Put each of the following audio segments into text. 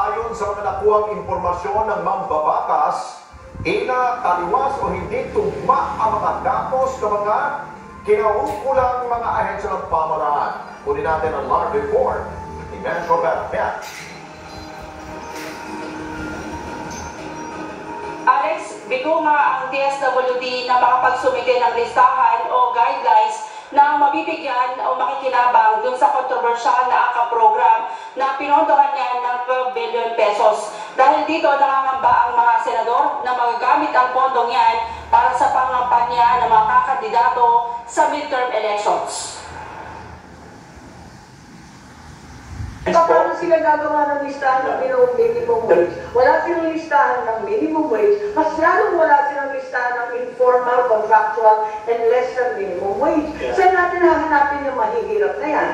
Ayon sa mga nakuhang impormasyon ng mambabatas, taliwas o hindi tugma ang mga datos ng mga kinaukulang mga ahensya ng pamahalaan. Kunin natin ang live report ni Mencho Bernat. Alex, bigo nga ang DSWD na makapagsumite ng listahan o guidelines na mabibigyan o makikinabang dun sa kontrobersyal na AKAP program na pinondohan niya ng 12 billion pesos. Dahil dito nangangamba ang mga senador na magagamit ang pondong yan para sa pangampanya ng mga kakandidato sa midterm elections. Paano sila gagawa ng listahan ng minimum wage? Wala silang listahan ng minimum wage, mas lalong wala silang listahan ng informal, contractual, and less than minimum wage. Saan natin hahanapin yung mahihirap na yan?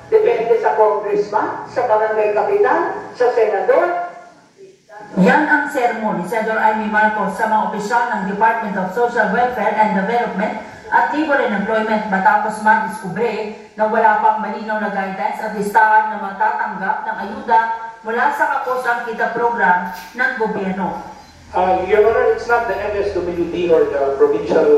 Depende sa congressman, sa barangay kapitan, sa senador. Yan ang sermon ni Senator Amy Marcos sa mga opisyal ng Department of Social Welfare and Development at Labor and Employment matapos madiskubre na wala pang malinaw na guidelines at listahan na matatanggap ng ayuda mula sa Kaposang Kita program ng gobyerno. Your Honor, it's not the MSWD or the provincial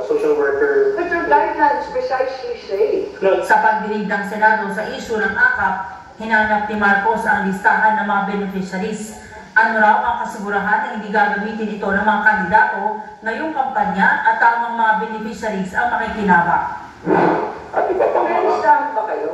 social worker. But your guidelines precisely say. No. Sa pagdinig ng Senado sa isyu ng AKAP, hinanap ni Marcos ang listahan ng mga beneficiaries. Ano raw ang kasigurahan na hindi gagamitin ito ng mga kandidato ngayong kampanya at tamang mga beneficiaries ang makikinabang. At iba pang May mga... listahan ba kayo?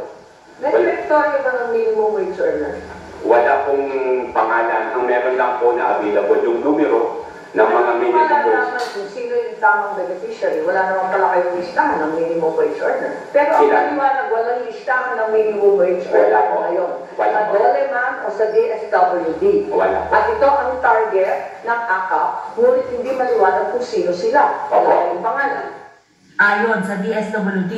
May direktoryo ba ng minimum wage earner? Wala pong pangalan. Ang meron lang po na available yung numero ng mga minimum Wala wage. naman kung sino yung tamang beneficiary. Wala naman pala kayong listahan ng minimum wage earner. Pero ang paliwanag, walang listahan ng minimum wage earner ngayon. Sa DOLE man o sa DSWD. Wala po. At ito ang target ng AKAP, ngunit hindi maliwanag kung sino sila. Wala yung pangalan. Ayon sa DSWD,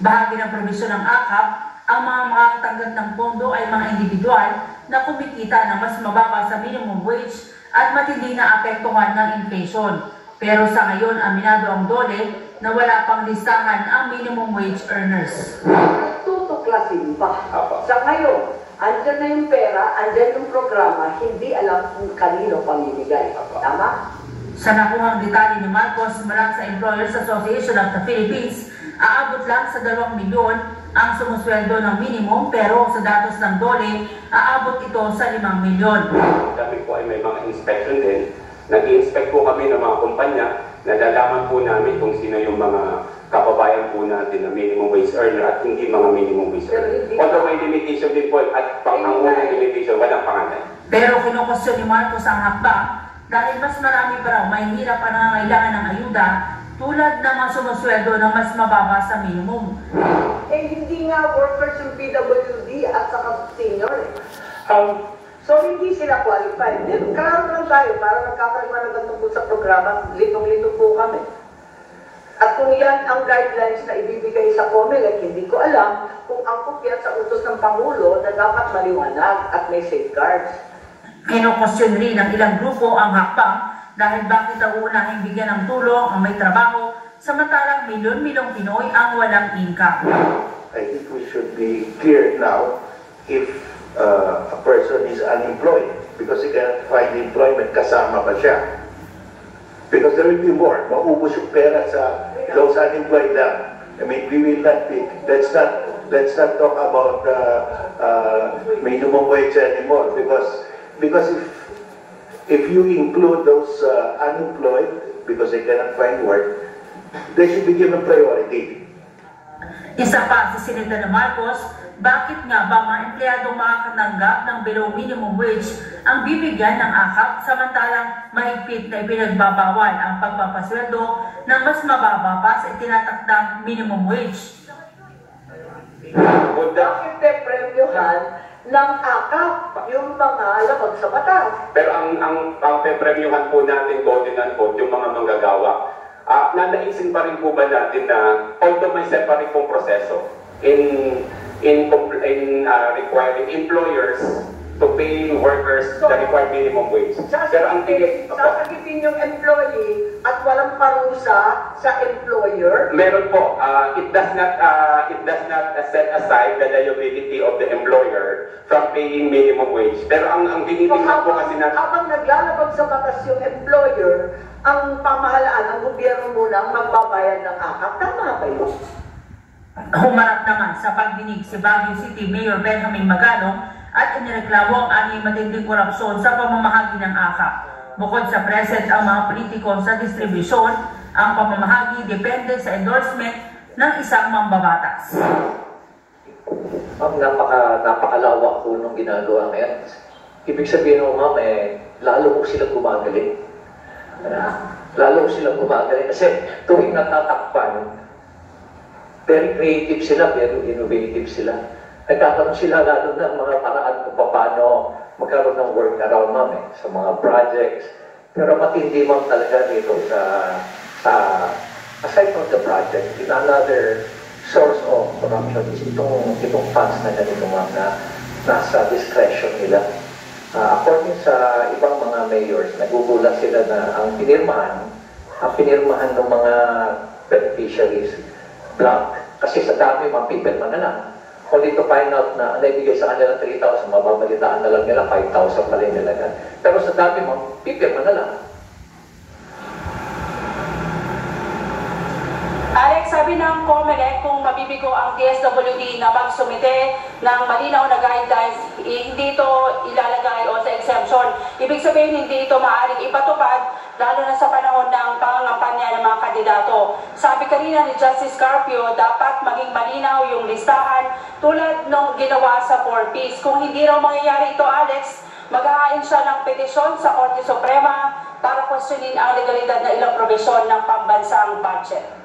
bahagi ng probisyon ng AKAP, ang mga makakatanggap ng pondo ay mga individual na kumikita ng mas mababa sa minimum wage at matindi na apektuhan ng inflation. Pero sa ngayon, aminado ang DOLE na wala pang listahan ang minimum wage earners. Tutuklasin pa. Sa ngayon, andyan na yung pera, andyan yung programa, hindi alam kung kanino pamimigay. Tama? Sa nakuhang detalye ni Marcos mula sa Employers Association of the Philippines, aabot lang sa 2 milyon ang sumusweldo ng minimum, pero sa datos ng DOLE, aabot ito sa 5 milyon. Kami po ay may mga inspection din. Nag-i-inspect po kami ng mga kumpanya. Nalalaman po namin kung sino yung mga kababayan po natin na minimum wage earner at hindi mga minimum wage earner. Although may limitation din po at ang unang limitation, walang pangalan. Pero kinukustyon ni Marcos ang hakbang dahil mas marami pa raw may hirap pa nangangailangan ng ayuda tulad ng mga sumusweldo na mas mababa sa minimum. Eh, hindi nga workers yung PWD at saka senior. So, hindi sila qualified. Then, klaro lang tayo, para nagkakaliwanag tungkol sa programa, litong-lito po kami. At kung yan ang guidelines na ibibigay sa COMELEC, hindi ko alam kung ang kopya sa utos ng Pangulo na dapat maliwanag at may safeguards. Kinukustyon rin ng ilang grupo ang hakbang dahil bakit ang unahing bigyan ng tulong ang may trabaho samantalang milyon-milyong Pinoy ang walang income. I think we should be clear now if a person is unemployed because he cannot find employment, kasama ba siya? Because there will be more. Maubos yung pera sa those unemployed lang. I mean, we will not be, let's not talk about minimum wage anymore because if you include those unemployed because they cannot find work, they should be given priority. Isa pa si Senator Marcos, bakit nga ba mga empleyadong makakatanggap ng below minimum wage ang bibigyan ng AKAP samantalang mahigpit na ipinagbabawal ang pagpapasweldo ng mas mababa pa sa itinatakdang minimum wage? Bakit premyohan ng AKAP yung mga labag sa batas? Pero ang pepremyuhan po natin, Gordon po, yung mga manggagawa. Nanaisin pa rin po ba natin na although may separate pong proseso in requiring employers to pay workers workers the required minimum wage. Pero ang tingin, sasagitin yung employee at walang parusa sa employer. meron po, it does not set aside the liability of the employer from paying minimum wage. Pero ang tinitingnan po kasi natin, habang naglalabag sa batas yung employer, ang pamahalaan ng gobyerno muna ang magbabayad ng akap. Tama ba yun? Humarap naman sa pagdinig si Baguio City Mayor Benjamin Magalong at inireklamo ang anyang matinding korupsyon sa pamamahagi ng AKAP. Bukod sa present ang mga politiko sa distribusyon, ang pamamahagi depende sa endorsement ng isang mambabatas. Ang napakalawak po nung ginagawa ngayon. Ibig sabihin mo, ma'am, lalo ko silang gumagaling. Lalo ko silang gumagaling kasi tuwing natatakpan, very creative sila, very innovative sila. Nagkakaroon sila lalo ng mga paraan kung paano magkaroon ng workaround, ma'am, sa mga projects. Pero matindi ma'am talaga dito sa aside from the project, in another source of corruption is itong funds na ganito, ma'am, na nasa discretion nila. According sa ibang mga mayors, nagugulat sila na ang pinirmahan ng mga beneficiaries blank. Kasi sa dami, mapipirma na lang. Only to find out na naibigay sa kanila 3,000, mababalitaan na lang nila, 5,000 pa rin nila. Pero sa dami, mapipirma na lang. Alex, sabi ng COMELEC kung mabibigo ang DSWD na magsumite ng malinaw na guidelines, hindi ito ilalagay o sa exemption. Ibig sabihin, hindi ito maaaring ipatupad, lalo na sa panahon ng pangangampanya ng mga kandidato. Sabi kanina ni Justice Carpio, dapat maging malinaw yung listahan tulad nung ginawa sa 4Ps. Kung hindi raw mangyayari ito, Alex, maghahain siya ng petisyon sa Korte Suprema para questionin ang legalidad na ilang probisyon ng pambansang budget.